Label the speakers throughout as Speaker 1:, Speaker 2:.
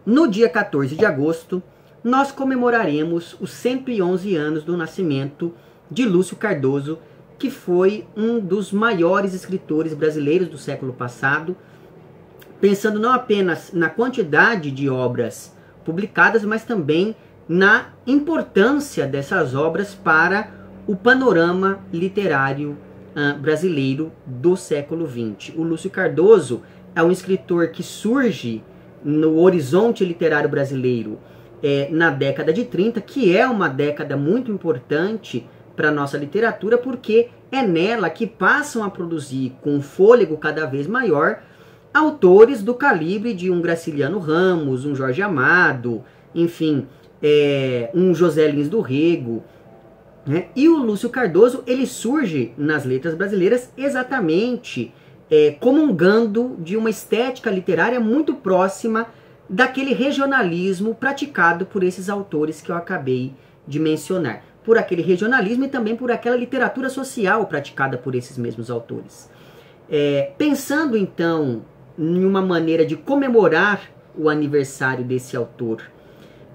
Speaker 1: no dia 14 de agosto, nós comemoraremos os 111 anos do nascimento de Lúcio Cardoso, que foi um dos maiores escritores brasileiros do século passado, pensando não apenas na quantidade de obras publicadas, mas também na importância dessas obras para o panorama literário brasileiro do século XX. O Lúcio Cardoso é um escritor que surge no horizonte literário brasileiro na década de 30, que é uma década muito importante para a nossa literatura, porque é nela que passam a produzir com um fôlego cada vez maior autores do calibre de um Graciliano Ramos, um Jorge Amado, enfim, um José Lins do Rego, né? E o Lúcio Cardoso, ele surge nas letras brasileiras exatamente comungando de uma estética literária muito próxima daquele regionalismo praticado por esses autores que eu acabei de mencionar. Por aquele regionalismo e também por aquela literatura social praticada por esses mesmos autores. Pensando então em uma maneira de comemorar o aniversário desse autor,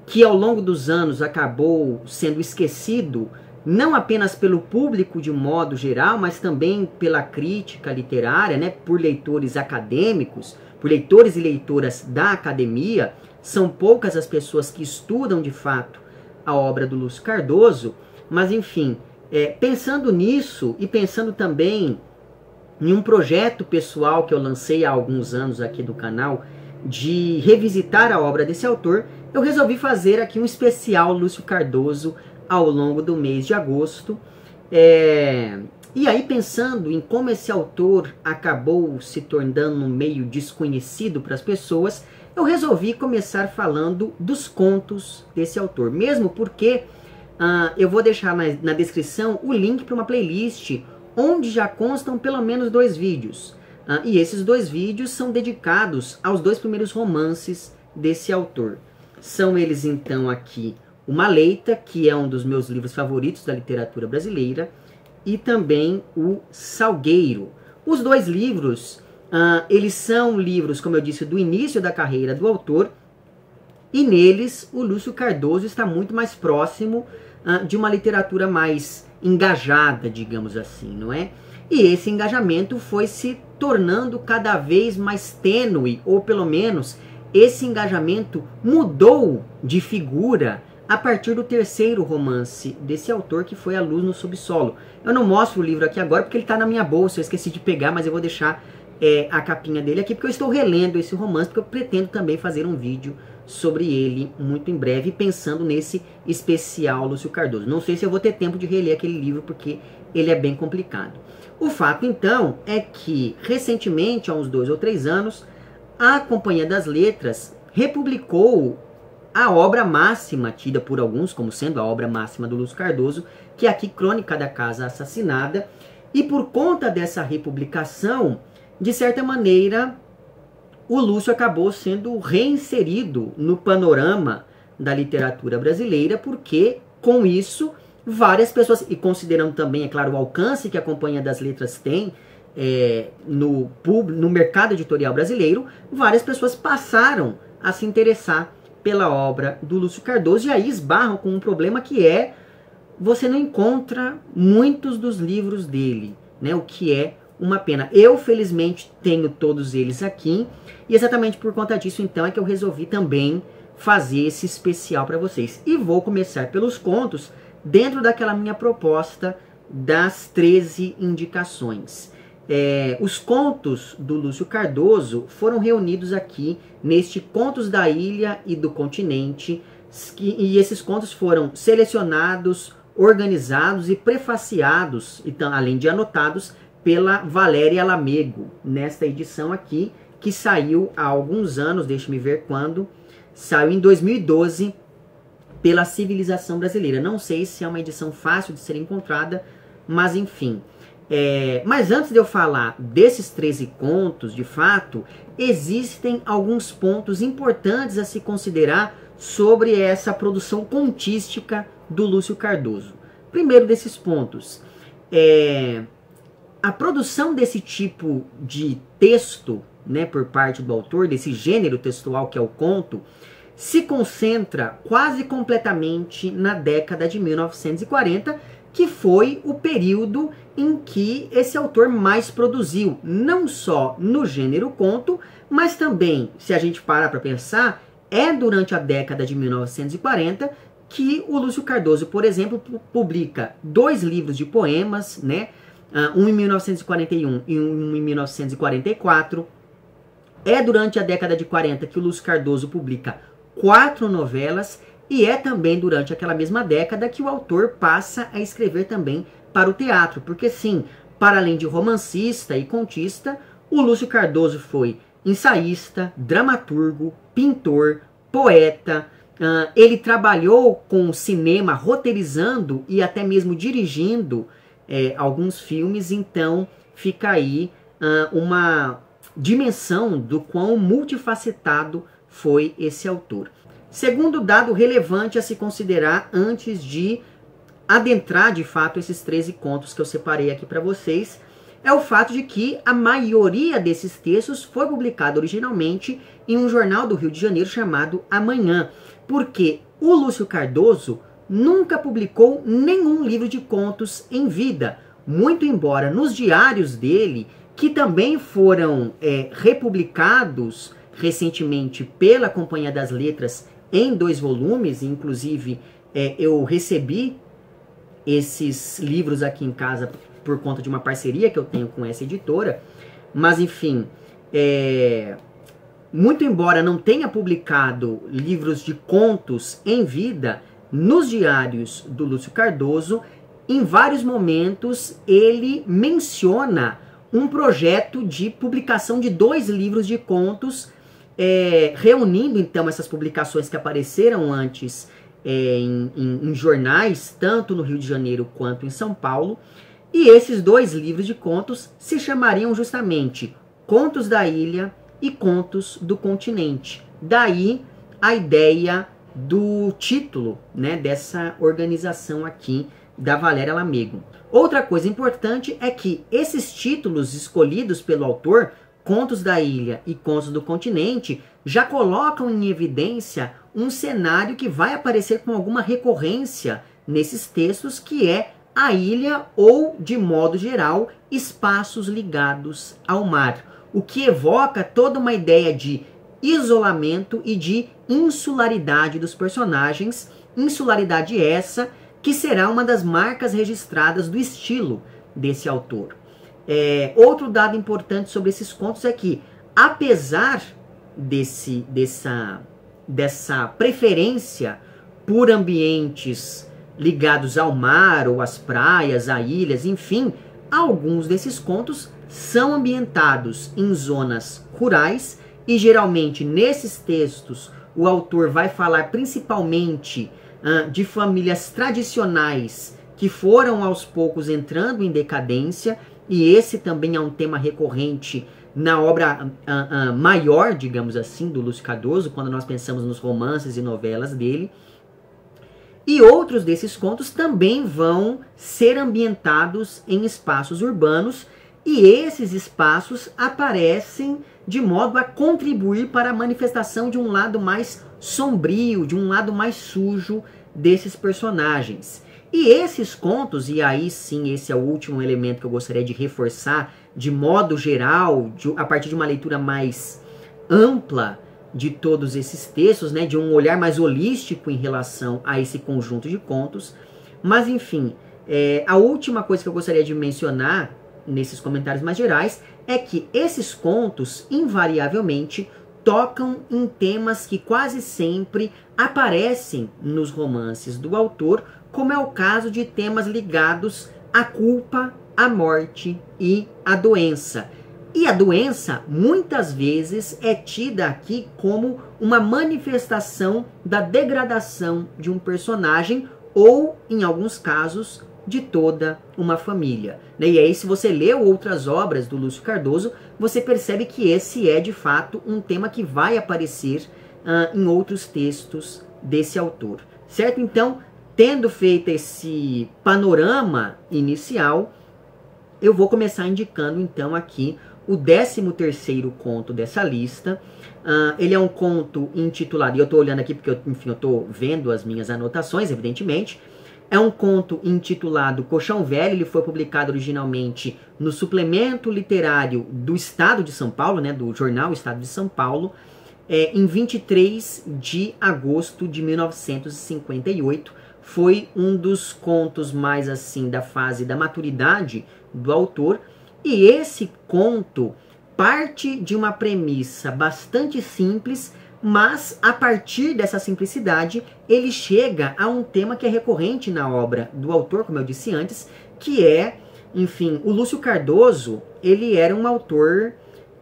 Speaker 1: que ao longo dos anos acabou sendo esquecido, não apenas pelo público de um modo geral, mas também pela crítica literária, né, por leitores acadêmicos, por leitores e leitoras da academia. São poucas as pessoas que estudam de fato a obra do Lúcio Cardoso, mas enfim, pensando nisso e pensando também em um projeto pessoal que eu lancei há alguns anos aqui do canal, de revisitar a obra desse autor, eu resolvi fazer aqui um especial Lúcio Cardoso ao longo do mês de agosto. E aí, pensando em como esse autor acabou se tornando meio desconhecido para as pessoas, eu resolvi começar falando dos contos desse autor. Mesmo porque eu vou deixar na descrição o link para uma playlist onde já constam pelo menos 2 vídeos. E esses 2 vídeos são dedicados aos 2 primeiros romances desse autor. São eles então aqui O Maleita, que é um dos meus livros favoritos da literatura brasileira, e também O Salgueiro. Os 2 livros, eles são livros, como eu disse, do início da carreira do autor, e neles o Lúcio Cardoso está muito mais próximo de uma literatura mais engajada, digamos assim, não é? E esse engajamento foi se tornando cada vez mais tênue, ou pelo menos esse engajamento mudou de figura a partir do 3º romance desse autor, que foi A Luz no Subsolo. Eu não mostro o livro aqui agora porque ele está na minha bolsa, eu esqueci de pegar, mas eu vou deixar a capinha dele aqui, porque eu estou relendo esse romance, porque eu pretendo também fazer um vídeo sobre ele muito em breve, pensando nesse especial Lúcio Cardoso. Não sei se eu vou ter tempo de reler aquele livro, porque ele é bem complicado. O fato, então, é que, recentemente, há uns 2 ou 3 anos, a Companhia das Letras republicou a obra máxima, tida por alguns como sendo a obra máxima do Lúcio Cardoso, que é aqui Crônica da Casa Assassinada, e por conta dessa republicação, de certa maneira, o Lúcio acabou sendo reinserido no panorama da literatura brasileira, porque, com isso, várias pessoas, e considerando também, é claro, o alcance que a Companhia das Letras tem no mercado editorial brasileiro, várias pessoas passaram a se interessar pela obra do Lúcio Cardoso, e aí esbarram com um problema que é: você não encontra muitos dos livros dele, né? O que é uma pena. Eu, felizmente, tenho todos eles aqui, e exatamente por conta disso, então, é que eu resolvi também fazer esse especial para vocês. E vou começar pelos contos, dentro daquela minha proposta das 13 indicações. Os contos do Lúcio Cardoso foram reunidos aqui neste Contos da Ilha e do Continente, e esses contos foram selecionados, organizados e prefaciados, então, além de anotados, pela Valéria Lamego, nesta edição aqui, que saiu há alguns anos, deixe-me ver quando, saiu em 2012 pela Civilização Brasileira. Não sei se é uma edição fácil de ser encontrada, mas enfim. Mas antes de eu falar desses 13 contos, de fato, existem alguns pontos importantes a se considerar sobre essa produção contística do Lúcio Cardoso. Primeiro desses pontos, a produção desse tipo de texto, né, por parte do autor, desse gênero textual que é o conto, se concentra quase completamente na década de 1940, que foi o período em que esse autor mais produziu, não só no gênero conto, mas também, se a gente parar para pensar, é durante a década de 1940 que o Lúcio Cardoso, por exemplo, publica 2 livros de poemas, né? Um em 1941 e um em 1944. É durante a década de 40 que o Lúcio Cardoso publica 4 novelas, e é também durante aquela mesma década que o autor passa a escrever também para o teatro, porque sim, para além de romancista e contista, o Lúcio Cardoso foi ensaísta, dramaturgo, pintor, poeta. Ele trabalhou com cinema, roteirizando e até mesmo dirigindo alguns filmes, então fica aí uma dimensão do quão multifacetado foi esse autor. Segundo dado relevante a se considerar antes de adentrar de fato esses 13 contos que eu separei aqui para vocês, é o fato de que a maioria desses textos foi publicado originalmente em um jornal do Rio de Janeiro chamado Amanhã, porque o Lúcio Cardoso nunca publicou nenhum livro de contos em vida, muito embora nos diários dele, que também foram republicados recentemente pela Companhia das Letras em 2 volumes, inclusive eu recebi esses livros aqui em casa por conta de uma parceria que eu tenho com essa editora, mas enfim, muito embora não tenha publicado livros de contos em vida, nos diários do Lúcio Cardoso, em vários momentos ele menciona um projeto de publicação de 2 livros de contos, reunindo então essas publicações que apareceram antes em jornais, tanto no Rio de Janeiro quanto em São Paulo. E esses 2 livros de contos se chamariam justamente Contos da Ilha e Contos do Continente. Daí a ideia do título, né, dessa organização aqui da Valéria Lamego. Outra coisa importante é que esses títulos escolhidos pelo autor, Contos da Ilha e Contos do Continente, já colocam em evidência um cenário que vai aparecer com alguma recorrência nesses textos, que é a ilha ou, de modo geral, espaços ligados ao mar, o que evoca toda uma ideia de isolamento e de insularidade dos personagens, insularidade essa que será uma das marcas registradas do estilo desse autor. Outro dado importante sobre esses contos é que, apesar dessa preferência por ambientes ligados ao mar, ou às praias, a ilhas, enfim, alguns desses contos são ambientados em zonas rurais, e geralmente nesses textos o autor vai falar principalmente de famílias tradicionais que foram aos poucos entrando em decadência, e esse também é um tema recorrente na obra maior, digamos assim, do Lúcio Cardoso, quando nós pensamos nos romances e novelas dele. E outros desses contos também vão ser ambientados em espaços urbanos, e esses espaços aparecem de modo a contribuir para a manifestação de um lado mais sombrio, de um lado mais sujo desses personagens. E esses contos, e aí sim esse é o último elemento que eu gostaria de reforçar, de modo geral, a partir de uma leitura mais ampla de todos esses textos, né, de um olhar mais holístico em relação a esse conjunto de contos. Mas enfim, a última coisa que eu gostaria de mencionar nesses comentários mais gerais é que esses contos, invariavelmente, tocam em temas que quase sempre aparecem nos romances do autor, como é o caso de temas ligados à culpa, à morte e à doença. E a doença, muitas vezes, é tida aqui como uma manifestação da degradação de um personagem, ou, em alguns casos, de toda uma família. E aí, se você leu outras obras do Lúcio Cardoso, você percebe que esse é, de fato, um tema que vai aparecer em outros textos desse autor. Certo? Então, tendo feito esse panorama inicial, eu vou começar indicando, então, aqui o 13º conto dessa lista. Ele é um conto intitulado, e eu estou olhando aqui porque, eu estou vendo as minhas anotações, evidentemente. É um conto intitulado Colchão Velho. Ele foi publicado originalmente no suplemento literário do Estado de São Paulo, né, do jornal Estado de São Paulo, em 23 de agosto de 1958. Foi um dos contos mais assim da fase da maturidade do autor. E esse conto parte de uma premissa bastante simples, mas a partir dessa simplicidade ele chega a um tema que é recorrente na obra do autor, como eu disse antes, que é, enfim, o Lúcio Cardoso. Ele era um autor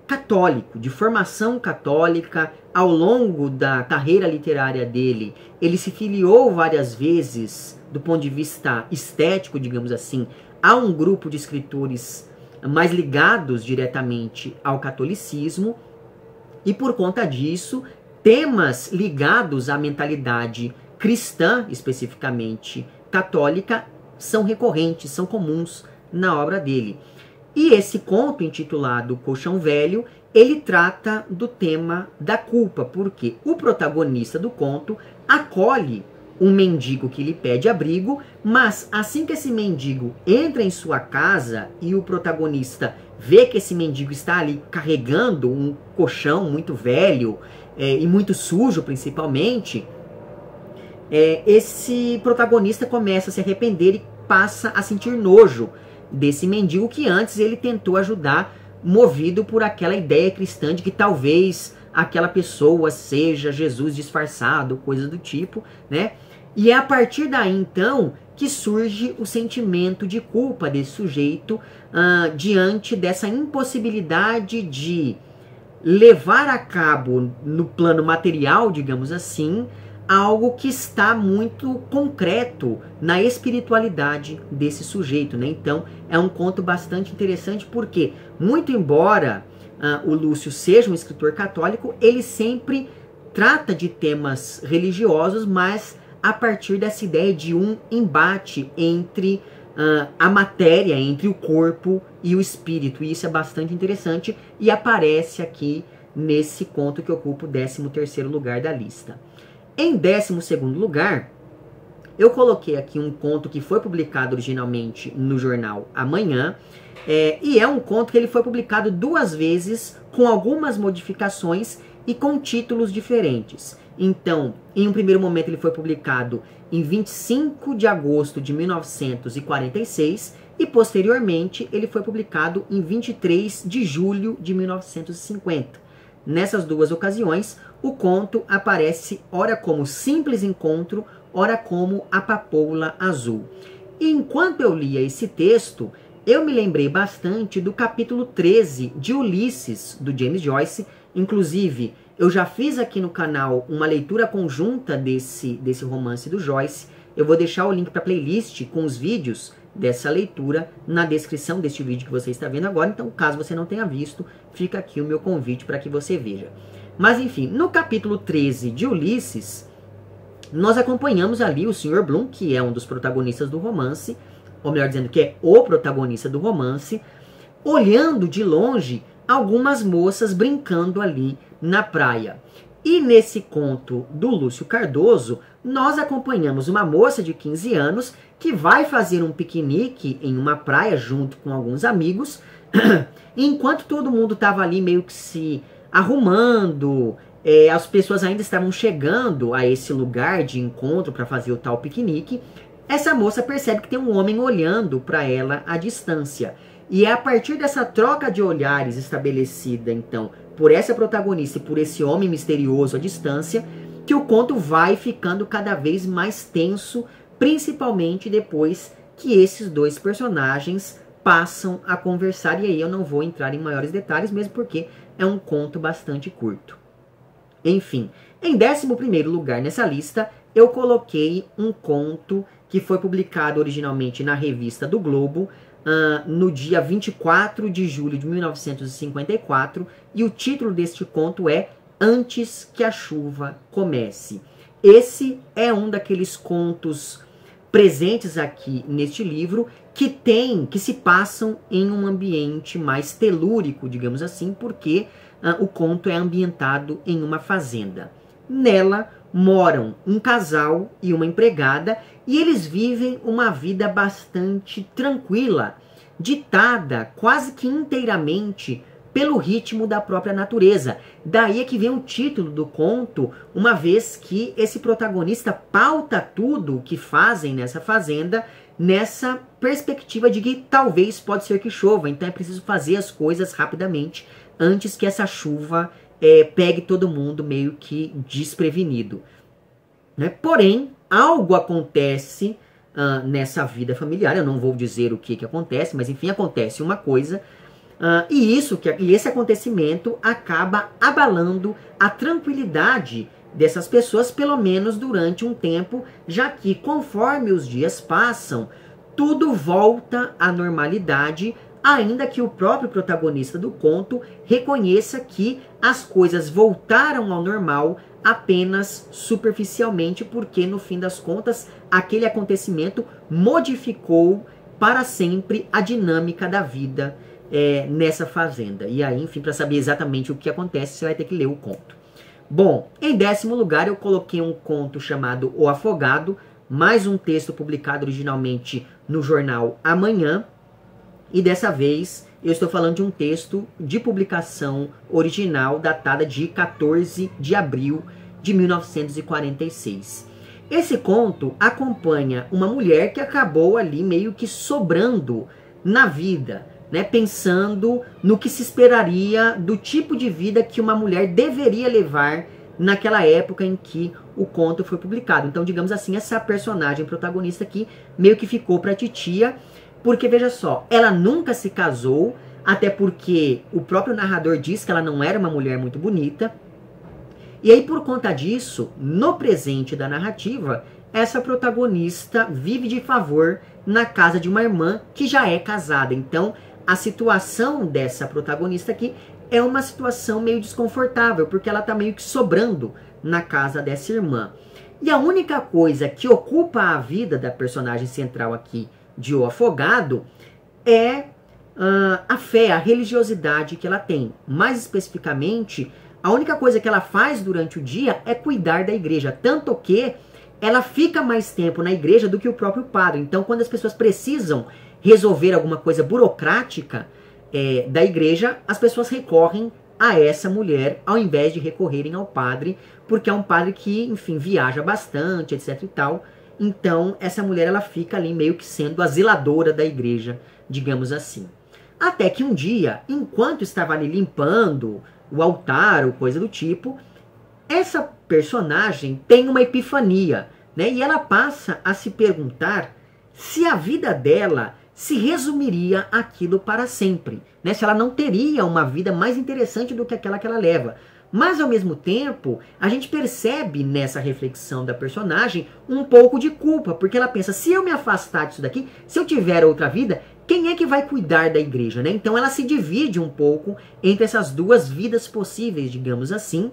Speaker 1: católico, de formação católica. Ao longo da carreira literária dele, ele se filiou várias vezes, do ponto de vista estético, digamos assim, a um grupo de escritores mais ligados diretamente ao catolicismo, e por conta disso, temas ligados à mentalidade cristã, especificamente católica, são recorrentes, são comuns na obra dele. E esse conto, intitulado Colchão Velho, ele trata do tema da culpa, porque o protagonista do conto acolhe um mendigo que lhe pede abrigo, mas assim que esse mendigo entra em sua casa e o protagonista vê que esse mendigo está ali carregando um colchão muito velho e muito sujo principalmente, esse protagonista começa a se arrepender e passa a sentir nojo desse mendigo que antes ele tentou ajudar, movido por aquela ideia cristã de que talvez aquela pessoa seja Jesus disfarçado, coisa do tipo, né? E é a partir daí, então, que surge o sentimento de culpa desse sujeito diante dessa impossibilidade de levar a cabo, no plano material, digamos assim, algo que está muito concreto na espiritualidade desse sujeito, né? Então, é um conto bastante interessante porque, muito embora o Lúcio seja um escritor católico, ele sempre trata de temas religiosos, mas a partir dessa ideia de um embate entre a matéria, entre o corpo e o espírito. E isso é bastante interessante e aparece aqui nesse conto que ocupa o 13º lugar da lista. Em 12º lugar, eu coloquei aqui um conto que foi publicado originalmente no jornal Amanhã, e é um conto que ele foi publicado 2 vezes, com algumas modificações e com títulos diferentes. Então, em um primeiro momento ele foi publicado em 25 de agosto de 1946 e posteriormente ele foi publicado em 23 de julho de 1950. Nessas 2 ocasiões, o conto aparece ora como Simples Encontro, ora como A Papoula Azul. E enquanto eu lia esse texto, eu me lembrei bastante do capítulo 13 de Ulisses, do James Joyce. Inclusive, eu já fiz aqui no canal uma leitura conjunta desse romance do Joyce. Eu vou deixar o link para a playlist com os vídeos dessa leitura na descrição deste vídeo que você está vendo agora. Então, caso você não tenha visto, fica aqui o meu convite para que você veja. Mas, enfim, no capítulo 13 de Ulisses, nós acompanhamos ali o Sr. Bloom, que é um dos protagonistas do romance, ou melhor dizendo, que é o protagonista do romance, olhando de longe algumas moças brincando ali na praia. E nesse conto do Lúcio Cardoso, nós acompanhamos uma moça de 15 anos que vai fazer um piquenique em uma praia junto com alguns amigos, enquanto todo mundo estava ali meio que se arrumando, as pessoas ainda estavam chegando a esse lugar de encontro para fazer o tal piquenique. Essa moça percebe que tem um homem olhando para ela à distância. E é a partir dessa troca de olhares estabelecida, então, por essa protagonista e por esse homem misterioso à distância, que o conto vai ficando cada vez mais tenso, principalmente depois que esses 2 personagens passam a conversar. E aí eu não vou entrar em maiores detalhes, mesmo porque é um conto bastante curto. Enfim, em 11º lugar nessa lista, eu coloquei um conto que foi publicado originalmente na revista do Globo, no dia 24 de julho de 1954, e o título deste conto é Antes que a Chuva Comece. Esse é um daqueles contos presentes aqui neste livro que se passam em um ambiente mais telúrico, digamos assim, porque o conto é ambientado em uma fazenda. Nela moram um casal e uma empregada e eles vivem uma vida bastante tranquila, ditada quase que inteiramente pelo ritmo da própria natureza. Daí é que vem o título do conto, uma vez que esse protagonista pauta tudo o que fazem nessa fazenda nessa perspectiva de que talvez pode ser que chova, então é preciso fazer as coisas rapidamente antes que essa chuva pegue todo mundo meio que desprevenido. Né? Porém, algo acontece nessa vida familiar, eu não vou dizer o que acontece, mas enfim, acontece uma coisa. E esse acontecimento acaba abalando a tranquilidade dessas pessoas, pelo menos durante um tempo, já que conforme os dias passam, tudo volta à normalidade, ainda que o próprio protagonista do conto reconheça que as coisas voltaram ao normal apenas superficialmente, porque no fim das contas aquele acontecimento modificou para sempre a dinâmica da vida nessa fazenda. E aí, enfim, para saber exatamente o que acontece, você vai ter que ler o conto. Bom, em 10º lugar eu coloquei um conto chamado O Afogado, mais um texto publicado originalmente no jornal Amanhã, e dessa vez eu estou falando de um texto de publicação original datada de 14 de abril de 1946. Esse conto acompanha uma mulher que acabou ali meio que sobrando na vida, né, pensando no que se esperaria do tipo de vida que uma mulher deveria levar naquela época em que o conto foi publicado. Então, digamos assim, essa personagem protagonista aqui meio que ficou para a titia, porque, veja só, ela nunca se casou, até porque o próprio narrador diz que ela não era uma mulher muito bonita. E aí, por conta disso, no presente da narrativa, essa protagonista vive de favor na casa de uma irmã que já é casada. Então, a situação dessa protagonista aqui é uma situação meio desconfortável, porque ela está meio que sobrando na casa dessa irmã. E a única coisa que ocupa a vida da personagem central aqui de O Afogado é a fé, a religiosidade que ela tem. Mais especificamente, a única coisa que ela faz durante o dia é cuidar da igreja, tanto que ela fica mais tempo na igreja do que o próprio padre. Então, quando as pessoas precisam resolver alguma coisa burocrática da igreja, as pessoas recorrem a essa mulher ao invés de recorrerem ao padre, porque é um padre que, enfim, viaja bastante, etc e tal. Então, essa mulher ela fica ali meio que sendo a zeladora da igreja, digamos assim. Até que um dia, enquanto estava ali limpando o altar ou coisa do tipo, essa personagem tem uma epifania, né? E ela passa a se perguntar se a vida dela se resumiria aquilo para sempre, né? Se ela não teria uma vida mais interessante do que aquela que ela leva. Mas, ao mesmo tempo, a gente percebe nessa reflexão da personagem um pouco de culpa, porque ela pensa, se eu me afastar disso daqui, se eu tiver outra vida, quem é que vai cuidar da igreja, né? Então ela se divide um pouco entre essas duas vidas possíveis, digamos assim.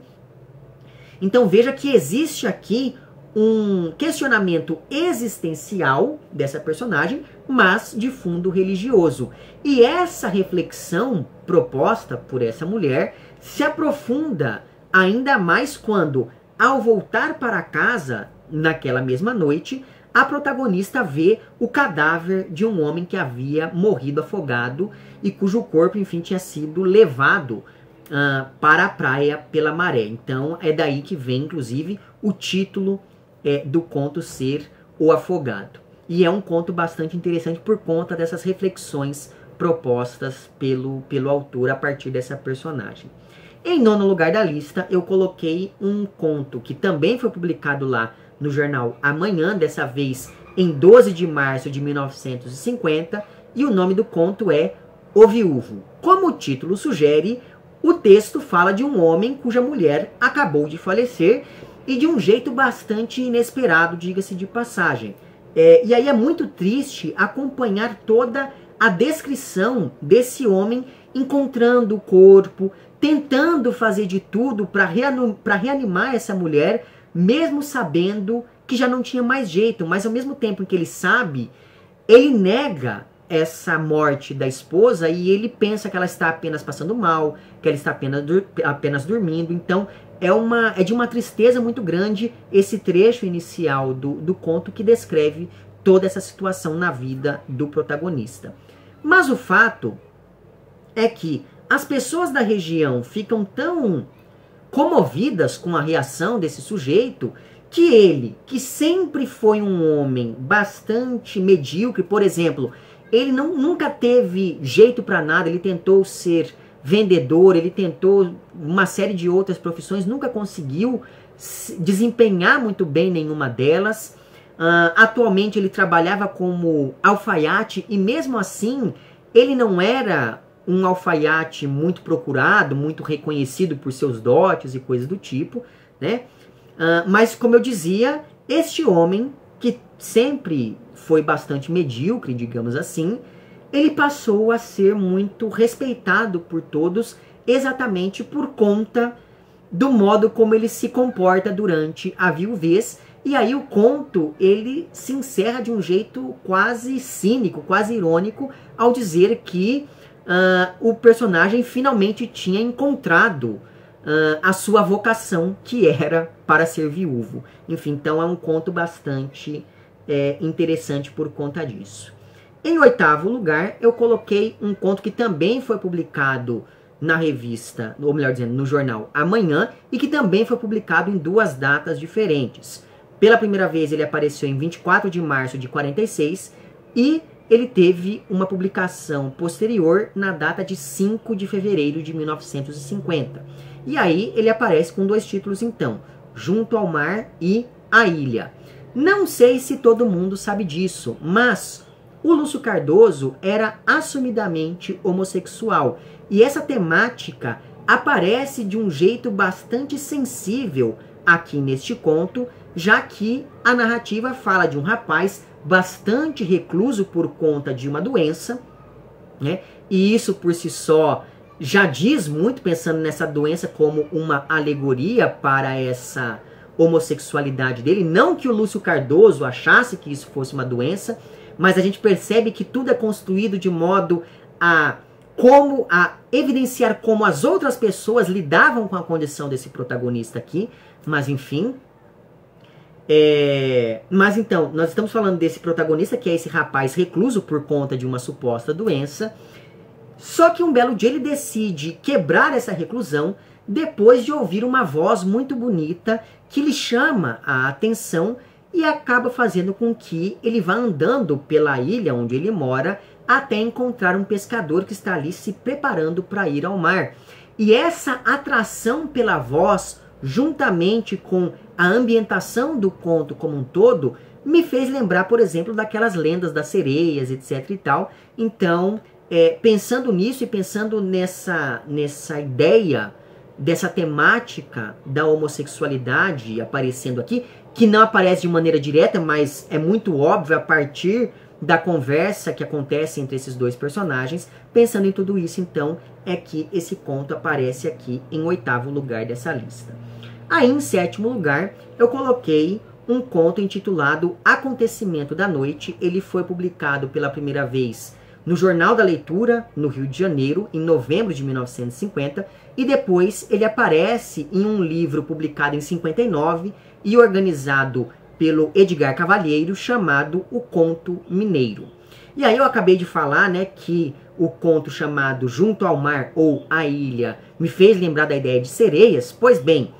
Speaker 1: Então veja que existe aqui um questionamento existencial dessa personagem, mas de fundo religioso. E essa reflexão proposta por essa mulher se aprofunda ainda mais quando, ao voltar para casa naquela mesma noite, a protagonista vê o cadáver de um homem que havia morrido afogado e cujo corpo, enfim, tinha sido levado para a praia pela maré. Então é daí que vem, inclusive, o título do conto ser O Afogado. E é um conto bastante interessante por conta dessas reflexões propostas pelo autor a partir dessa personagem. Em 9º lugar da lista, eu coloquei um conto que também foi publicado lá no jornal Amanhã, dessa vez em 12 de março de 1950, e o nome do conto é O Viúvo. Como o título sugere, o texto fala de um homem cuja mulher acabou de falecer e de um jeito bastante inesperado, diga-se de passagem. E aí é muito triste acompanhar toda a descrição desse homem encontrando o corpo, tentando fazer de tudo para reanimar essa mulher, mesmo sabendo que já não tinha mais jeito, mas ao mesmo tempo em que ele sabe, ele nega essa morte da esposa e ele pensa que ela está apenas passando mal, que ela está apenas dormindo. Então é de uma tristeza muito grande esse trecho inicial do conto que descreve toda essa situação na vida do protagonista. Mas o fato é que as pessoas da região ficam tão comovidas com a reação desse sujeito que ele, que sempre foi um homem bastante medíocre, por exemplo, ele nunca teve jeito para nada, ele tentou ser vendedor, ele tentou uma série de outras profissões, nunca conseguiu desempenhar muito bem nenhuma delas. Atualmente ele trabalhava como alfaiate e mesmo assim ele não era um alfaiate muito procurado, muito reconhecido por seus dotes e coisas do tipo, né? Mas como eu dizia, este homem que sempre foi bastante medíocre, digamos assim, ele passou a ser muito respeitado por todos exatamente por conta do modo como ele se comporta durante a viuvez. E aí o conto, ele se encerra de um jeito quase cínico, quase irônico, ao dizer que o personagem finalmente tinha encontrado a sua vocação, que era para ser viúvo. Enfim, então é um conto bastante interessante por conta disso. Em 8º lugar, eu coloquei um conto que também foi publicado na revista, ou melhor dizendo, no jornal Amanhã, e que também foi publicado em 2 datas diferentes. Pela primeira vez ele apareceu em 24 de março de 46 e ele teve uma publicação posterior na data de 5 de fevereiro de 1950. E aí ele aparece com 2 títulos então, Junto ao Mar e A Ilha. Não sei se todo mundo sabe disso, mas o Lúcio Cardoso era assumidamente homossexual. E essa temática aparece de um jeito bastante sensível aqui neste conto, já que a narrativa fala de um rapaz bastante recluso por conta de uma doença, né? E isso por si só já diz muito, pensando nessa doença como uma alegoria para essa homossexualidade dele. Não que o Lúcio Cardoso achasse que isso fosse uma doença, mas a gente percebe que tudo é construído de modo a evidenciar como as outras pessoas lidavam com a condição desse protagonista aqui. Mas enfim, mas então, nós estamos falando desse protagonista, que é esse rapaz recluso por conta de uma suposta doença. Só que um belo dia ele decide quebrar essa reclusão depois de ouvir uma voz muito bonita que lhe chama a atenção e acaba fazendo com que ele vá andando pela ilha onde ele mora até encontrar um pescador que está ali se preparando para ir ao mar. E essa atração pela voz, juntamente com a ambientação do conto como um todo, me fez lembrar, por exemplo, daquelas lendas das sereias, etc e tal. Então, pensando nisso e pensando nessa ideia, dessa temática da homossexualidade aparecendo aqui, que não aparece de maneira direta, mas é muito óbvio a partir da conversa que acontece entre esses 2 personagens, pensando em tudo isso, então, é que esse conto aparece aqui em 8º lugar dessa lista. Aí, em 7º lugar, eu coloquei um conto intitulado Acontecimento da Noite. Ele foi publicado pela primeira vez no Jornal da Leitura, no Rio de Janeiro, em novembro de 1950, e depois ele aparece em um livro publicado em 59 e organizado pelo Edgar Cavalheiro, chamado O Conto Mineiro. E aí eu acabei de falar, né, que o conto chamado Junto ao Mar ou A Ilha me fez lembrar da ideia de sereias. Pois bem,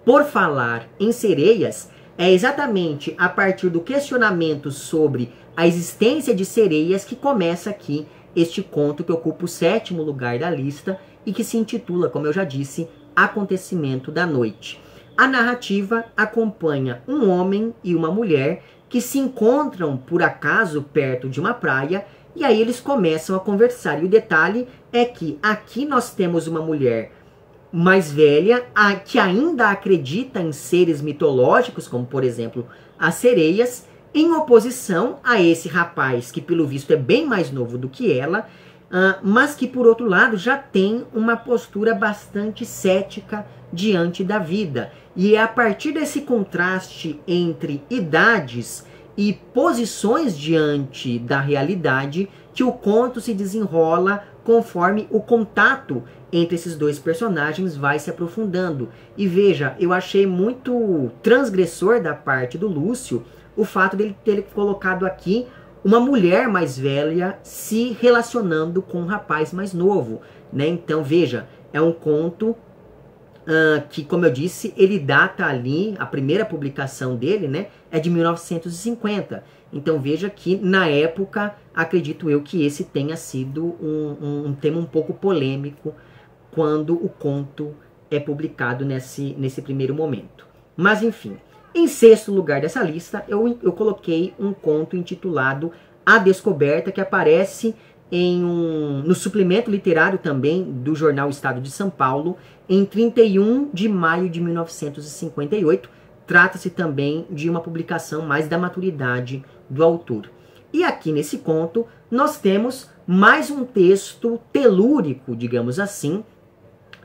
Speaker 1: por falar em sereias, é exatamente a partir do questionamento sobre a existência de sereias que começa aqui este conto que ocupa o 7º lugar da lista e que se intitula, como eu já disse, Acontecimento da Noite. A narrativa acompanha um homem e uma mulher que se encontram por acaso perto de uma praia e aí eles começam a conversar. E o detalhe é que aqui nós temos uma mulher mais velha que ainda acredita em seres mitológicos, como por exemplo as sereias, em oposição a esse rapaz que pelo visto é bem mais novo do que ela, mas que, por outro lado, já tem uma postura bastante cética diante da vida. E é a partir desse contraste entre idades e posições diante da realidade que o conto se desenrola conforme o contato entre esses dois personagens vai se aprofundando. E veja, eu achei muito transgressor da parte do Lúcio o fato dele ter colocado aqui uma mulher mais velha se relacionando com um rapaz mais novo, né? Então, veja, é um conto que, como eu disse, ele data ali, a primeira publicação dele, né, é de 1950. Então, veja que, na época, acredito eu que esse tenha sido um tema um pouco polêmico quando o conto é publicado nesse primeiro momento. Mas, enfim, em sexto lugar dessa lista, eu coloquei um conto intitulado A Descoberta, que aparece no suplemento literário também do jornal Estado de São Paulo, em 31 de maio de 1958. Trata-se também de uma publicação mais da maturidade do autor. E aqui nesse conto nós temos mais um texto telúrico, digamos assim,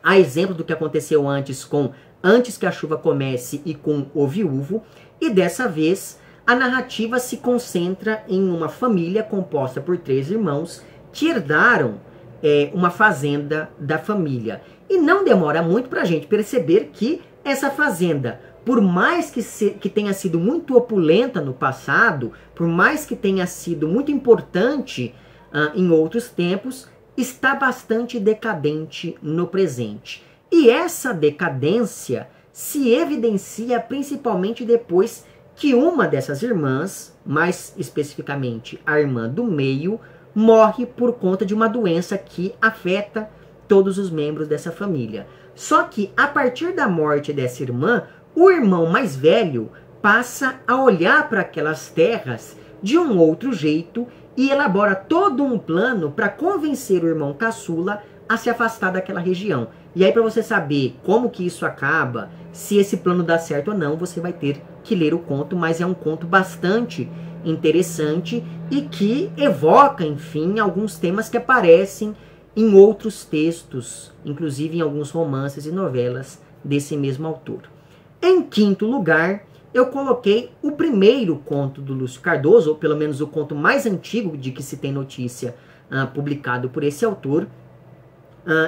Speaker 1: a exemplo do que aconteceu antes com Antes que a Chuva Comece e com O Viúvo, e dessa vez a narrativa se concentra em uma família composta por 3 irmãos que herdaram uma fazenda da família. E não demora muito para a gente perceber que essa fazenda, por mais que tenha sido muito opulenta no passado, por mais que tenha sido muito importante em outros tempos, está bastante decadente no presente. E essa decadência se evidencia principalmente depois que uma dessas irmãs, mais especificamente a irmã do meio, morre por conta de uma doença que afeta todos os membros dessa família. Só que, a partir da morte dessa irmã, o irmão mais velho passa a olhar para aquelas terras de um outro jeito e elabora todo um plano para convencer o irmão caçula a se afastar daquela região. E aí, para você saber como que isso acaba, se esse plano dá certo ou não, você vai ter que ler o conto, mas é um conto bastante interessante e que evoca, enfim, alguns temas que aparecem em outros textos, inclusive em alguns romances e novelas desse mesmo autor. Em quinto lugar, eu coloquei o primeiro conto do Lúcio Cardoso, ou pelo menos o conto mais antigo de que se tem notícia publicado por esse autor.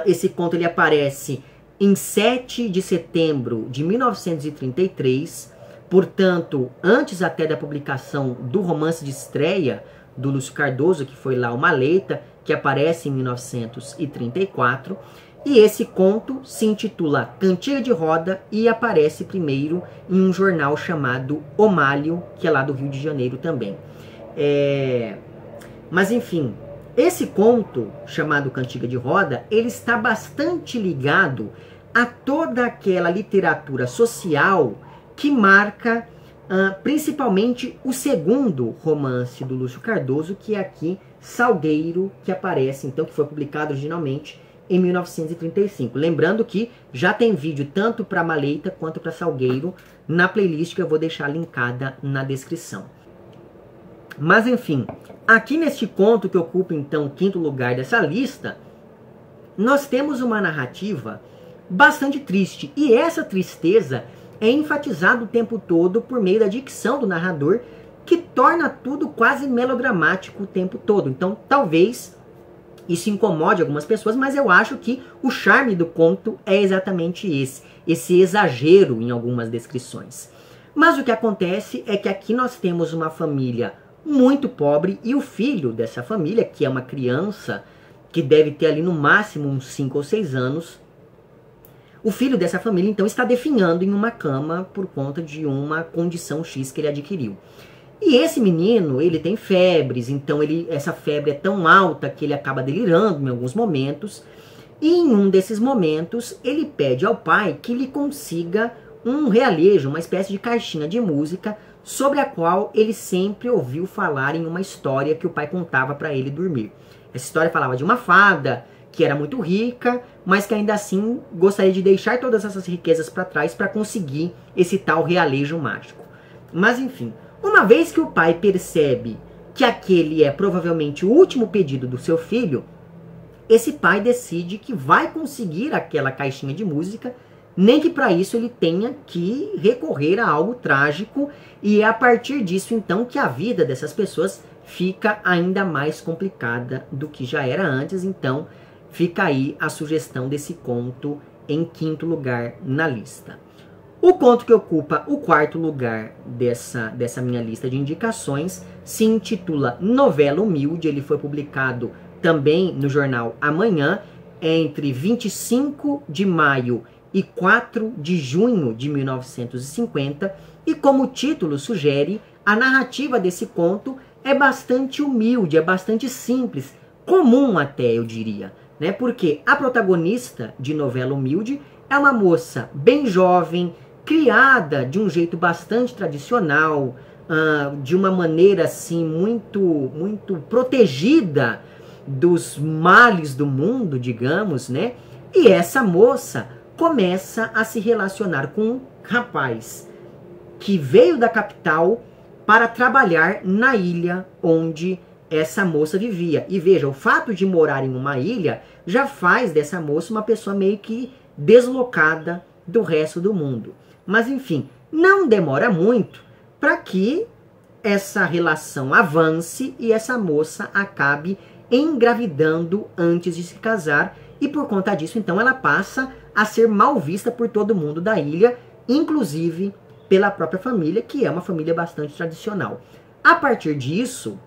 Speaker 1: Esse conto ele aparece em 7 de setembro de 1933, portanto, antes até da publicação do romance de estreia do Lúcio Cardoso, que foi lá O Maleta, que aparece em 1934. E esse conto se intitula Cantiga de Roda e aparece primeiro em um jornal chamado O Malho, que é lá do Rio de Janeiro também. Mas enfim, esse conto, chamado Cantiga de Roda, ele está bastante ligado a toda aquela literatura social que marca principalmente o segundo romance do Lúcio Cardoso, que é aqui Salgueiro, que aparece, então, que foi publicado originalmente em 1935. Lembrando que já tem vídeo tanto para Maleta quanto para Salgueiro na playlist que eu vou deixar linkada na descrição. Mas enfim, aqui neste conto que ocupa então o quinto lugar dessa lista, nós temos uma narrativa bastante triste. E essa tristeza é enfatizada o tempo todo por meio da dicção do narrador, que torna tudo quase melodramático o tempo todo. Então talvez isso incomode algumas pessoas, mas eu acho que o charme do conto é exatamente esse exagero em algumas descrições. Mas o que acontece é que aqui nós temos uma família muito pobre e o filho dessa família, que é uma criança que deve ter ali no máximo uns 5 ou 6 anos, o filho dessa família então está definhando em uma cama por conta de uma condição X que ele adquiriu. E esse menino, ele tem febres, então essa febre é tão alta que ele acaba delirando em alguns momentos. E em um desses momentos, ele pede ao pai que lhe consiga um realejo, uma espécie de caixinha de música, sobre a qual ele sempre ouviu falar em uma história que o pai contava para ele dormir. Essa história falava de uma fada que era muito rica, mas que ainda assim gostaria de deixar todas essas riquezas para trás para conseguir esse tal realejo mágico. Mas enfim, uma vez que o pai percebe que aquele é provavelmente o último pedido do seu filho, esse pai decide que vai conseguir aquela caixinha de música, nem que para isso ele tenha que recorrer a algo trágico, e é a partir disso então que a vida dessas pessoas fica ainda mais complicada do que já era antes. Então fica aí a sugestão desse conto em quinto lugar na lista. O conto que ocupa o quarto lugar dessa minha lista de indicações se intitula Novela Humilde. Ele foi publicado também no jornal Amanhã, entre 25 de maio e 4 de junho de 1950, e como o título sugere, a narrativa desse conto é bastante humilde, é bastante simples, comum até, eu diria, né? Porque a protagonista de Novela Humilde é uma moça bem jovem, criada de um jeito bastante tradicional, de uma maneira assim muito protegida dos males do mundo, digamos, né? E essa moça começa a se relacionar com um rapaz que veio da capital para trabalhar na ilha onde essa moça vivia. E veja, o fato de morar em uma ilha já faz dessa moça uma pessoa meio que deslocada do resto do mundo. Mas enfim, não demora muito para que essa relação avance e essa moça acabe engravidando antes de se casar, e por conta disso então ela passa a ser mal vista por todo mundo da ilha, inclusive pela própria família, que é uma família bastante tradicional. A partir disso,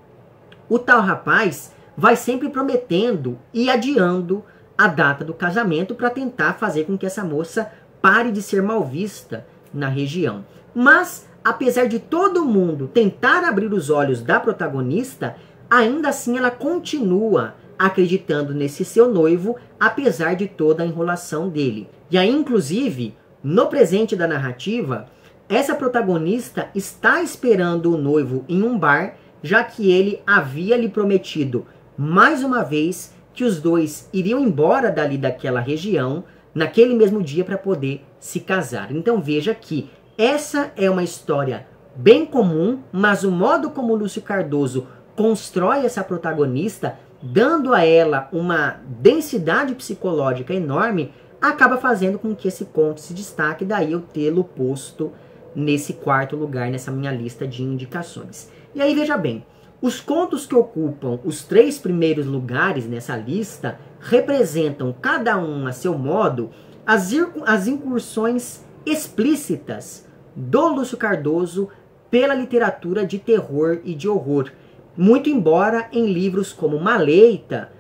Speaker 1: o tal rapaz vai sempre prometendo e adiando a data do casamento para tentar fazer com que essa moça pare de ser mal vista na região. Mas, apesar de todo mundo tentar abrir os olhos da protagonista, ainda assim ela continua acreditando nesse seu noivo, apesar de toda a enrolação dele. E aí, inclusive, no presente da narrativa, essa protagonista está esperando o noivo em um bar, já que ele havia lhe prometido, mais uma vez, que os dois iriam embora dali daquela região, naquele mesmo dia, para poder se casar. Então veja que essa é uma história bem comum, mas o modo como Lúcio Cardoso constrói essa protagonista, dando a ela uma densidade psicológica enorme, acaba fazendo com que esse conto se destaque, daí eu tê-lo posto nesse quarto lugar, nessa minha lista de indicações. E aí veja bem, os contos que ocupam os 3 primeiros lugares nessa lista representam, cada um a seu modo, as incursões explícitas do Lúcio Cardoso pela literatura de terror e de horror. Muito embora em livros como Maleita,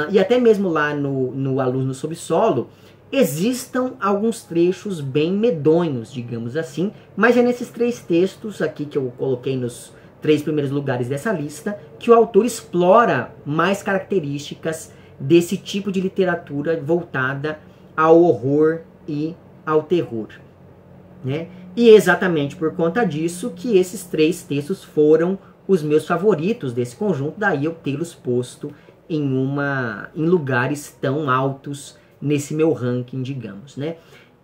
Speaker 1: e até mesmo lá no A Luz no Subsolo, existam alguns trechos bem medonhos, digamos assim, mas é nesses 3 textos aqui que eu coloquei nos 3 primeiros lugares dessa lista que o autor explora mais características desse tipo de literatura voltada ao horror e ao terror, né? E é exatamente por conta disso que esses 3 textos foram os meus favoritos desse conjunto, daí eu tê-los posto em lugares tão altos nesse meu ranking, digamos, né?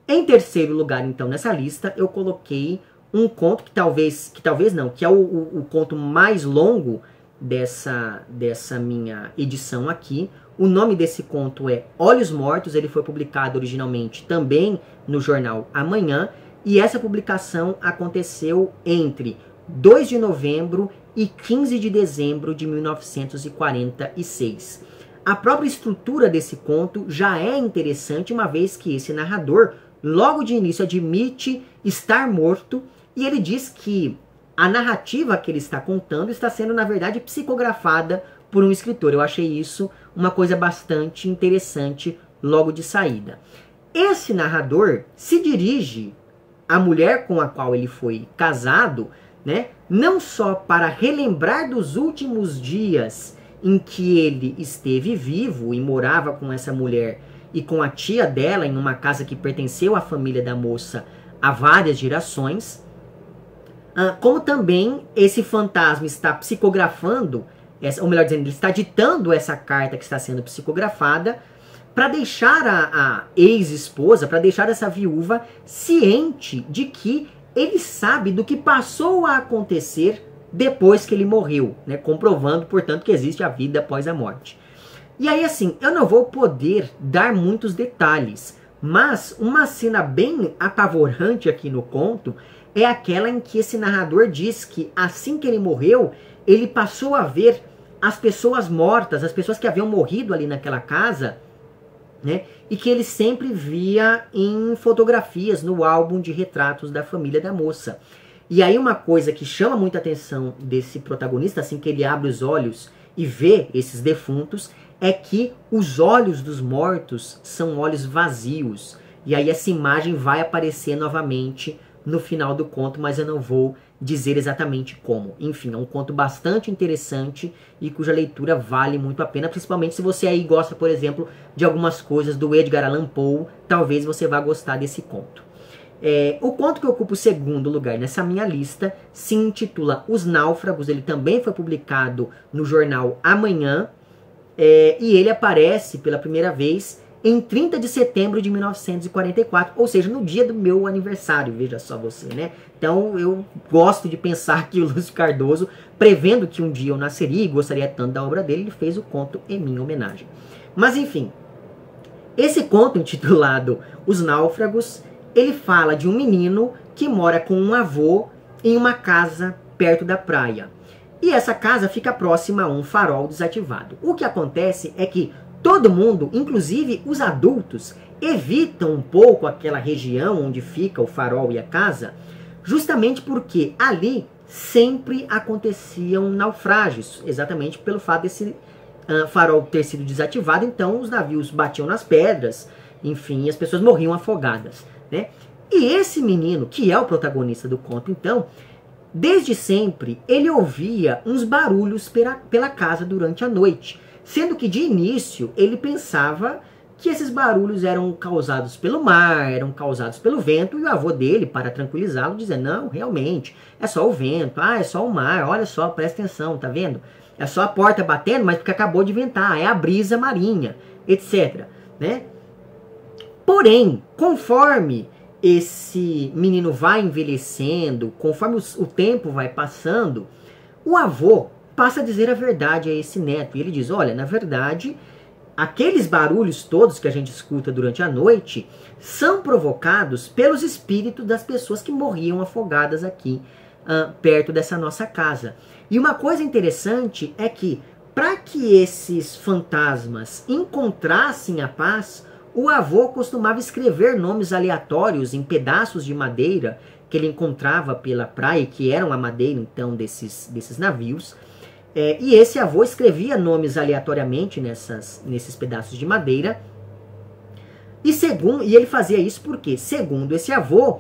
Speaker 1: Em terceiro lugar, então, nessa lista, eu coloquei um conto que é o conto mais longo dessa minha edição aqui. O nome desse conto é Olhos Mortos, ele foi publicado originalmente também no jornal Amanhã, e essa publicação aconteceu entre 2 de novembro e 15 de dezembro de 1946. A própria estrutura desse conto já é interessante, uma vez que esse narrador, logo de início, admite estar morto, e ele diz que a narrativa que ele está contando está sendo, na verdade, psicografada por um escritor. Eu achei isso uma coisa bastante interessante logo de saída. Esse narrador se dirige à mulher com a qual ele foi casado, né, não só para relembrar dos últimos dias em que ele esteve vivo e morava com essa mulher e com a tia dela em uma casa que pertenceu à família da moça há várias gerações, como também esse fantasma está psicografando, ou melhor dizendo, ele está ditando essa carta que está sendo psicografada para deixar a ex-esposa, para deixar essa viúva ciente de que ele sabe do que passou a acontecer depois que ele morreu, né? Comprovando, portanto, que existe a vida após a morte. E aí, assim, eu não vou poder dar muitos detalhes, mas uma cena bem apavorante aqui no conto é aquela em que esse narrador diz que assim que ele morreu, ele passou a ver as pessoas mortas, as pessoas que haviam morrido ali naquela casa, né? E que ele sempre via em fotografias no álbum de retratos da família da moça. E aí uma coisa que chama muita atenção desse protagonista, assim que ele abre os olhos e vê esses defuntos, é que os olhos dos mortos são olhos vazios. E aí essa imagem vai aparecer novamente no final do conto, mas eu não vou dizer exatamente como. Enfim, é um conto bastante interessante e cuja leitura vale muito a pena, principalmente se você aí gosta, por exemplo, de algumas coisas do Edgar Allan Poe, talvez você vá gostar desse conto. O conto que ocupa o segundo lugar nessa minha lista se intitula Os Náufragos. Ele também foi publicado no jornal Amanhã, e ele aparece pela primeira vez em 30 de setembro de 1944, ou seja, no dia do meu aniversário, veja só você, né? Então eu gosto de pensar que o Lúcio Cardoso, prevendo que um dia eu nasceria e gostaria tanto da obra dele, ele fez o conto em minha homenagem. Mas enfim, esse conto intitulado Os Náufragos, ele fala de um menino que mora com um avô em uma casa perto da praia. E essa casa fica próxima a um farol desativado. O que acontece é que todo mundo, inclusive os adultos, evitam um pouco aquela região onde fica o farol e a casa, justamente porque ali sempre aconteciam naufrágios, exatamente pelo fato desse farol ter sido desativado. Então os navios batiam nas pedras, enfim, as pessoas morriam afogadas, né? E esse menino, que é o protagonista do conto, então, desde sempre, ele ouvia uns barulhos pela casa durante a noite. Sendo que, de início, ele pensava que esses barulhos eram causados pelo mar, eram causados pelo vento, e o avô dele, para tranquilizá-lo, dizia, não, realmente, é só o vento, é só o mar, olha só, presta atenção, tá vendo? É só a porta batendo, mas porque acabou de ventar, é a brisa marinha, etc. Né? Porém, conforme esse menino vai envelhecendo, conforme o tempo vai passando, o avô passa a dizer a verdade a esse neto. E ele diz, olha, na verdade, aqueles barulhos todos que a gente escuta durante a noite são provocados pelos espíritos das pessoas que morriam afogadas aqui perto dessa nossa casa. E uma coisa interessante é que, para que esses fantasmas encontrassem a paz, o avô costumava escrever nomes aleatórios em pedaços de madeira que ele encontrava pela praia, que eram a madeira, então, desses navios. E esse avô escrevia nomes aleatoriamente nesses pedaços de madeira. E ele fazia isso porque, segundo esse avô,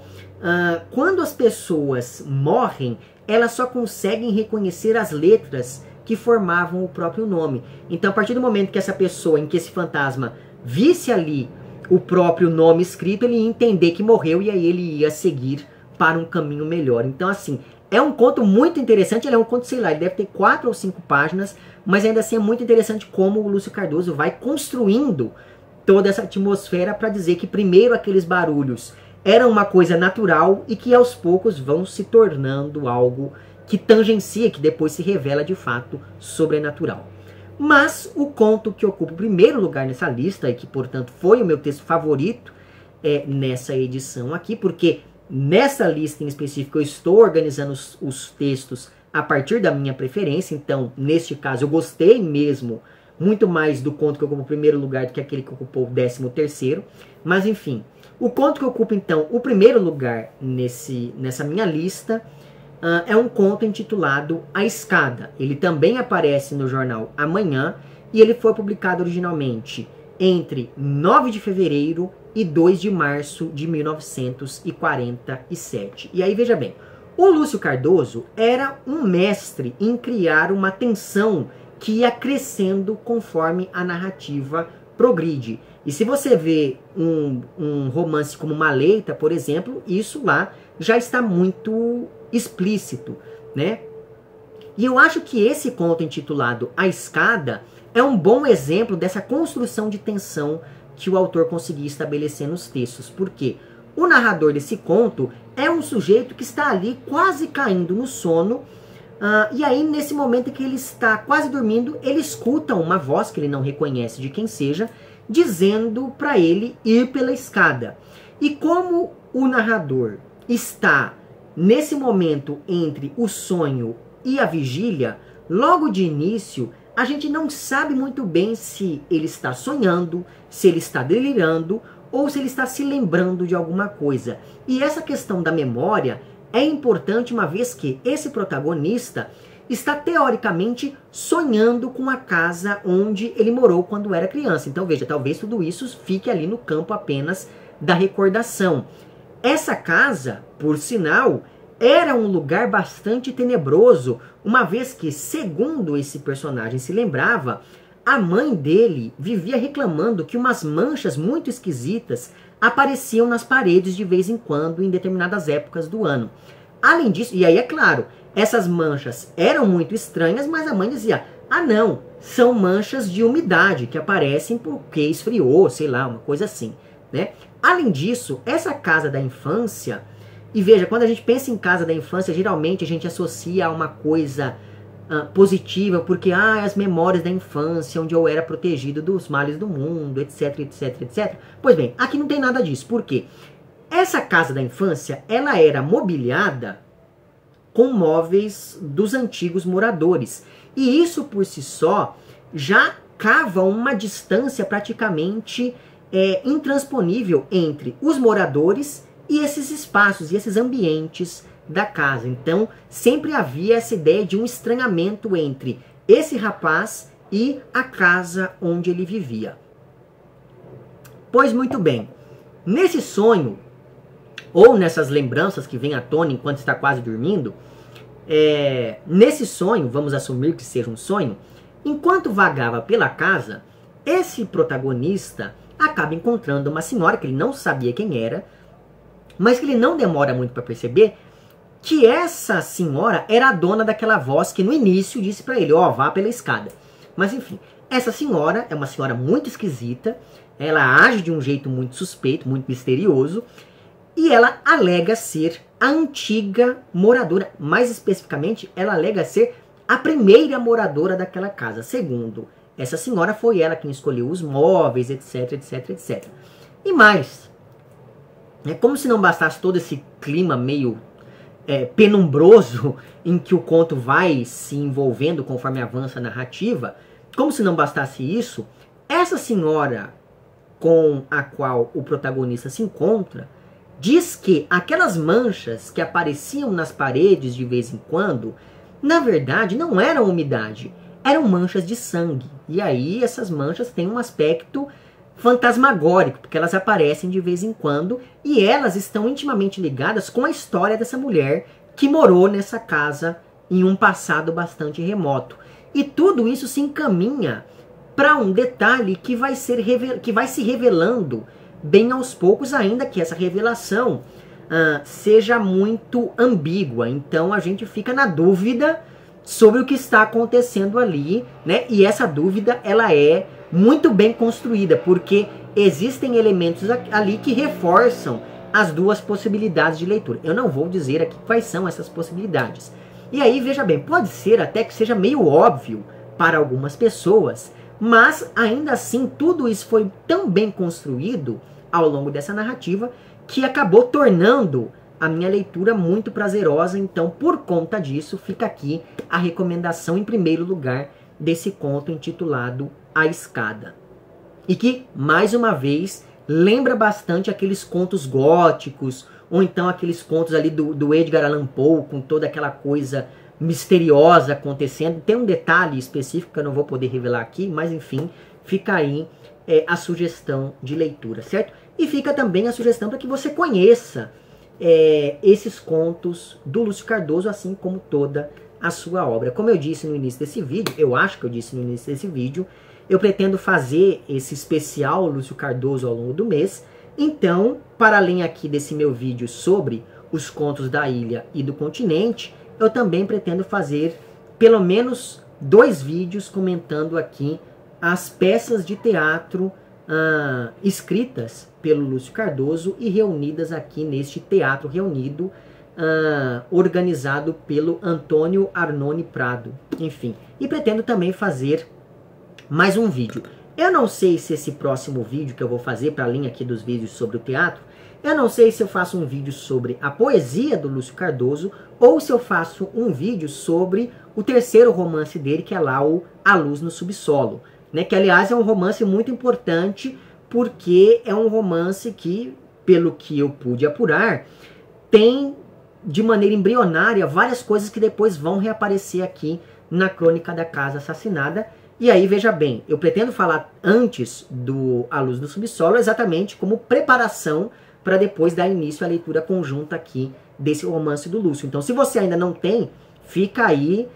Speaker 1: quando as pessoas morrem, elas só conseguem reconhecer as letras que formavam o próprio nome. Então, a partir do momento que essa pessoa, em que esse fantasma visse ali o próprio nome escrito, ele ia entender que morreu e aí ele ia seguir para um caminho melhor. Então, assim, é um conto muito interessante. Ele é um conto, sei lá, ele deve ter 4 ou 5 páginas, mas ainda assim é muito interessante como o Lúcio Cardoso vai construindo toda essa atmosfera para dizer que primeiro aqueles barulhos eram uma coisa natural e que aos poucos vão se tornando algo que tangencia, que depois se revela de fato sobrenatural. Mas o conto que ocupa o primeiro lugar nessa lista, e que portanto foi o meu texto favorito nessa edição aqui, porque nessa lista em específico eu estou organizando os textos a partir da minha preferência. Então, neste caso, eu gostei mesmo muito mais do conto que ocupa o primeiro lugar do que aquele que ocupou o 13º. Mas enfim, o conto que ocupa então o primeiro lugar nessa minha lista é um conto intitulado A Escada. Ele também aparece no jornal Amanhã e ele foi publicado originalmente entre 9 de fevereiro e 2 de março de 1947. E aí, veja bem, o Lúcio Cardoso era um mestre em criar uma tensão que ia crescendo conforme a narrativa progride. E se você vê um romance como Maleita, por exemplo, isso lá já está muito explícito, né? E eu acho que esse conto intitulado A Escada é um bom exemplo dessa construção de tensão que o autor conseguia estabelecer nos textos. Porque o narrador desse conto é um sujeito que está ali quase caindo no sono, E aí, nesse momento em que ele está quase dormindo, ele escuta uma voz que ele não reconhece de quem seja, dizendo para ele ir pela escada. E como o narrador está nesse momento entre o sonho e a vigília, logo de início, a gente não sabe muito bem se ele está sonhando, se ele está delirando ou se ele está se lembrando de alguma coisa. E essa questão da memória é importante, uma vez que esse protagonista está teoricamente sonhando com a casa onde ele morou quando era criança. Então veja, talvez tudo isso fique ali no campo apenas da recordação. Essa casa, por sinal, era um lugar bastante tenebroso, uma vez que, segundo esse personagem se lembrava, a mãe dele vivia reclamando que umas manchas muito esquisitas apareciam nas paredes de vez em quando, em determinadas épocas do ano. Além disso, e aí é claro, essas manchas eram muito estranhas, mas a mãe dizia, ah não, são manchas de umidade que aparecem porque esfriou, sei lá, uma coisa assim, né? Além disso, essa casa da infância, e veja, quando a gente pensa em casa da infância, geralmente a gente associa a uma coisa positiva, porque as memórias da infância, onde eu era protegido dos males do mundo, etc, etc, etc. Pois bem, aqui não tem nada disso. Por quê? Essa casa da infância, ela era mobiliada com móveis dos antigos moradores. E isso por si só já cava uma distância praticamente intransponível entre os moradores e esses espaços e esses ambientes da casa. Então, sempre havia essa ideia de um estranhamento entre esse rapaz e a casa onde ele vivia. Pois muito bem, nesse sonho, ou nessas lembranças que vêm à tona enquanto está quase dormindo, nesse sonho, vamos assumir que seja um sonho, enquanto vagava pela casa, esse protagonista acaba encontrando uma senhora que ele não sabia quem era, mas que ele não demora muito para perceber que essa senhora era a dona daquela voz que no início disse para ele, vá pela escada. Mas enfim, essa senhora é uma senhora muito esquisita, ela age de um jeito muito suspeito, muito misterioso, e ela alega ser a antiga moradora, mais especificamente, ela alega ser a primeira moradora daquela casa. Segundo essa senhora, foi ela quem escolheu os móveis, etc, etc, etc. E mais, como se não bastasse todo esse clima meio penumbroso em que o conto vai se envolvendo conforme avança a narrativa, como se não bastasse isso, essa senhora com a qual o protagonista se encontra diz que aquelas manchas que apareciam nas paredes de vez em quando, na verdade não eram umidade, eram manchas de sangue. E aí essas manchas têm um aspecto fantasmagórico, porque elas aparecem de vez em quando e elas estão intimamente ligadas com a história dessa mulher que morou nessa casa em um passado bastante remoto. E tudo isso se encaminha para um detalhe que vai se revelando bem aos poucos, ainda que essa revelação seja muito ambígua. Então a gente fica na dúvida sobre o que está acontecendo ali, né? E essa dúvida ela é muito bem construída, porque existem elementos ali que reforçam as duas possibilidades de leitura. Eu não vou dizer aqui quais são essas possibilidades. E aí, veja bem, pode ser até que seja meio óbvio para algumas pessoas, mas ainda assim tudo isso foi tão bem construído ao longo dessa narrativa que acabou tornando a minha leitura muito prazerosa. Então, por conta disso, fica aqui a recomendação em primeiro lugar desse conto intitulado A Escada. E que, mais uma vez, lembra bastante aqueles contos góticos, ou então aqueles contos ali do Edgar Allan Poe, com toda aquela coisa misteriosa acontecendo. Tem um detalhe específico que eu não vou poder revelar aqui, mas enfim, fica aí a sugestão de leitura, certo? E fica também a sugestão para que você conheça esses contos do Lúcio Cardoso, assim como toda a sua obra. Como eu disse no início desse vídeo, eu acho que eu disse no início desse vídeo, eu pretendo fazer esse especial Lúcio Cardoso ao longo do mês. Então, para além aqui desse meu vídeo sobre os contos da ilha e do continente, eu também pretendo fazer pelo menos 2 vídeos comentando aqui as peças de teatro escritas pelo Lúcio Cardoso e reunidas aqui neste Teatro Reunido, organizado pelo Antônio Arnone Prado, enfim. E pretendo também fazer mais um vídeo. Eu não sei se esse próximo vídeo que eu vou fazer, para a linha aqui dos vídeos sobre o teatro, eu não sei se eu faço um vídeo sobre a poesia do Lúcio Cardoso, ou se eu faço um vídeo sobre o terceiro romance dele, que é lá o A Luz no Subsolo, né? Que aliás é um romance muito importante, porque é um romance que, pelo que eu pude apurar, tem de maneira embrionária várias coisas que depois vão reaparecer aqui na Crônica da Casa Assassinada. E aí, veja bem, eu pretendo falar antes do A Luz no Subsolo exatamente como preparação para depois dar início à leitura conjunta aqui desse romance do Lúcio. Então, se você ainda não tem, fica aí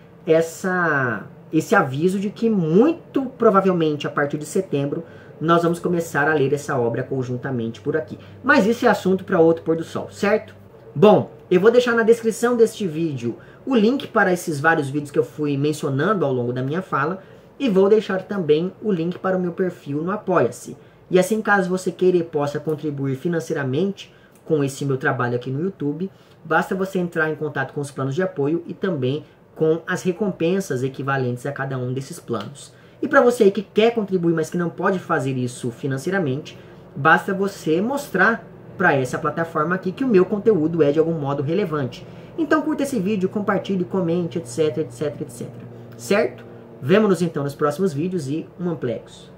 Speaker 1: esse aviso de que muito provavelmente a partir de setembro nós vamos começar a ler essa obra conjuntamente por aqui. Mas isso é assunto para outro pôr do sol, certo? Bom, eu vou deixar na descrição deste vídeo o link para esses vários vídeos que eu fui mencionando ao longo da minha fala, e vou deixar também o link para o meu perfil no Apoia-se. E assim, caso você queira e possa contribuir financeiramente com esse meu trabalho aqui no YouTube, basta você entrar em contato com os planos de apoio e também com as recompensas equivalentes a cada um desses planos. E para você aí que quer contribuir, mas que não pode fazer isso financeiramente, basta você mostrar para essa plataforma aqui que o meu conteúdo é de algum modo relevante. Então curta esse vídeo, compartilhe, comente, etc, etc, etc. Certo? Vemo-nos então nos próximos vídeos e um amplex.